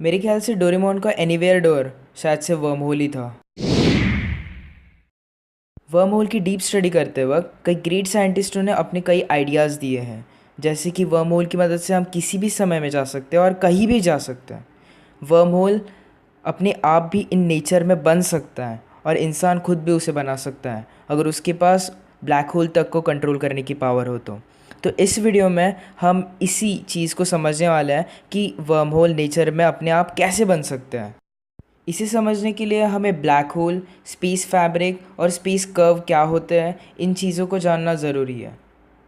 मेरे ख्याल से डोरेमोन का एनीवेयर डोर शायद से वर्म होल ही था। वर्म होल की डीप स्टडी करते वक्त कई ग्रेट साइंटिस्टों ने अपने कई आइडियाज़ दिए हैं, जैसे कि वर्म होल की मदद से हम किसी भी समय में जा सकते हैं और कहीं भी जा सकते हैं। वर्म होल अपने आप भी इन नेचर में बन सकता है और इंसान खुद भी उसे बना सकता है अगर उसके पास ब्लैक होल तक को कंट्रोल करने की पावर हो तो इस वीडियो में हम इसी चीज़ को समझने वाले हैं कि वर्म होल नेचर में अपने आप कैसे बन सकते हैं। इसे समझने के लिए हमें ब्लैक होल, स्पेस फैब्रिक और स्पेस कर्व क्या होते हैं, इन चीज़ों को जानना ज़रूरी है।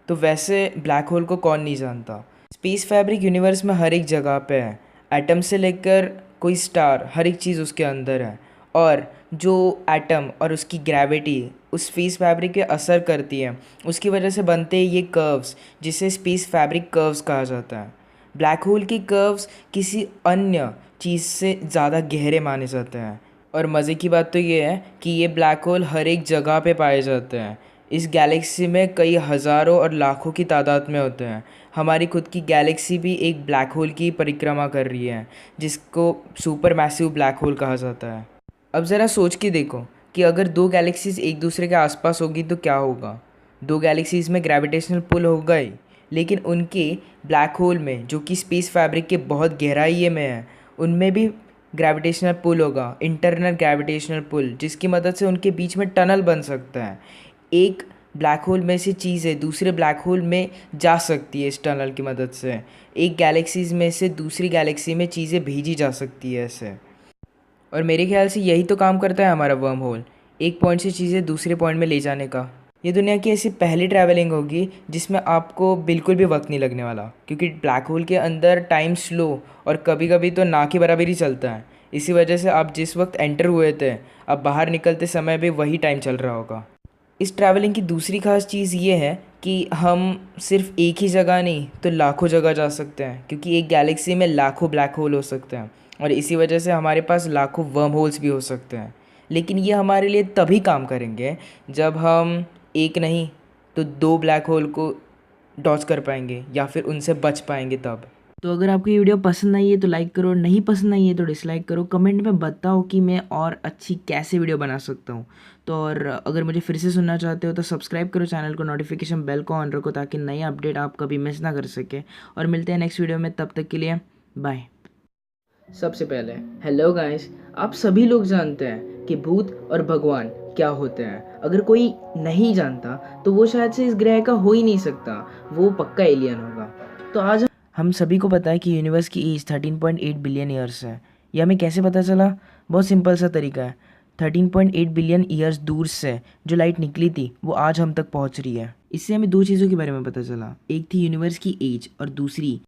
तो वैसे ब्लैक होल को कौन नहीं जानता। स्पेस फैब्रिक यूनिवर्स में हर एक जगह पे है। एटम से लेकर कोई स्टार, हर एक चीज़ उसके अंदर है। और जो एटम और उसकी ग्रेविटी उस स्पेस फैब्रिक पे असर करती है, उसकी वजह से बनते हैं ये कर्व्स, जिसे स्पेस फैब्रिक कर्व्स कहा जाता है। ब्लैक होल के कर्व्स किसी अन्य चीज़ से ज़्यादा गहरे माने जाते हैं। और मज़े की बात तो ये है कि ये ब्लैक होल हर एक जगह पे पाए जाते हैं। इस गैलेक्सी में कई हज़ारों और लाखों की तादाद में होते हैं। हमारी खुद की गैलेक्सी भी एक ब्लैक होल की परिक्रमा कर रही है, जिसको सुपर मैसिव ब्लैक होल कहा जाता है। अब ज़रा सोच के देखो कि अगर दो गैलेक्सीज एक दूसरे के आसपास होगी तो क्या होगा। दो गैलेक्सीज में ग्रेविटेशनल पुल होगा ही, लेकिन उनके ब्लैक होल में, जो कि स्पेस फैब्रिक के बहुत गहराई में है, उनमें भी ग्रेविटेशनल पुल होगा, इंटरनल ग्रेविटेशनल पुल, जिसकी मदद से उनके बीच में टनल बन सकता है। एक ब्लैक होल में से चीज़ें दूसरे ब्लैक होल में जा सकती है इस टनल की मदद से। एक गैलेक्सीज में से दूसरी गैलेक्सी में चीज़ें भेजी जा सकती है ऐसे। और मेरे ख्याल से यही तो काम करता है हमारा वर्म होल, एक पॉइंट से चीज़ें दूसरे पॉइंट में ले जाने का। ये दुनिया की ऐसी पहली ट्रैवलिंग होगी जिसमें आपको बिल्कुल भी वक्त नहीं लगने वाला, क्योंकि ब्लैक होल के अंदर टाइम स्लो और कभी कभी तो ना के बराबर ही चलता है। इसी वजह से आप जिस वक्त एंटर हुए थे, अब बाहर निकलते समय भी वही टाइम चल रहा होगा। इस ट्रैवलिंग की दूसरी खास चीज़ ये है कि हम सिर्फ एक ही जगह नहीं तो लाखों जगह जा सकते हैं, क्योंकि एक गैलेक्सी में लाखों ब्लैक होल हो सकते हैं और इसी वजह से हमारे पास लाखों वर्म होल्स भी हो सकते हैं। लेकिन ये हमारे लिए तभी काम करेंगे जब हम एक नहीं तो दो ब्लैक होल को डॉज कर पाएंगे या फिर उनसे बच पाएंगे तब। तो अगर आपको ये वीडियो पसंद आई है तो लाइक करो, नहीं पसंद आई है तो डिसलाइक करो। कमेंट में बताओ कि मैं और अच्छी कैसे वीडियो बना सकता हूँ। तो और अगर मुझे फिर से सुनना चाहते हो तो सब्सक्राइब करो चैनल को, नोटिफिकेशन बेल को ऑन रखो ताकि नई अपडेट आप कभी मिस ना कर सके। और मिलते हैं नेक्स्ट वीडियो में, तब तक के लिए बाय। सबसे पहले हेलो गाइस, आप सभी लोग जानते हैं कि भूत और भगवान क्या होते हैं। अगर कोई नहीं जानता तो वो शायद से इस ग्रह का हो ही नहीं सकता, वो पक्का एलियन होगा। तो आज हम सभी को पता है कि यूनिवर्स की एज 13.8 बिलियन ईयर्स है। ये हमें कैसे पता चला? बहुत सिंपल सा तरीका है। 13.8 बिलियन ईयर्स दूर से जो लाइट निकली थी वो आज हम तक पहुंच रही है। इससे हमें दो चीज़ों के बारे में पता चला, एक थी यूनिवर्स की एज और दूसरी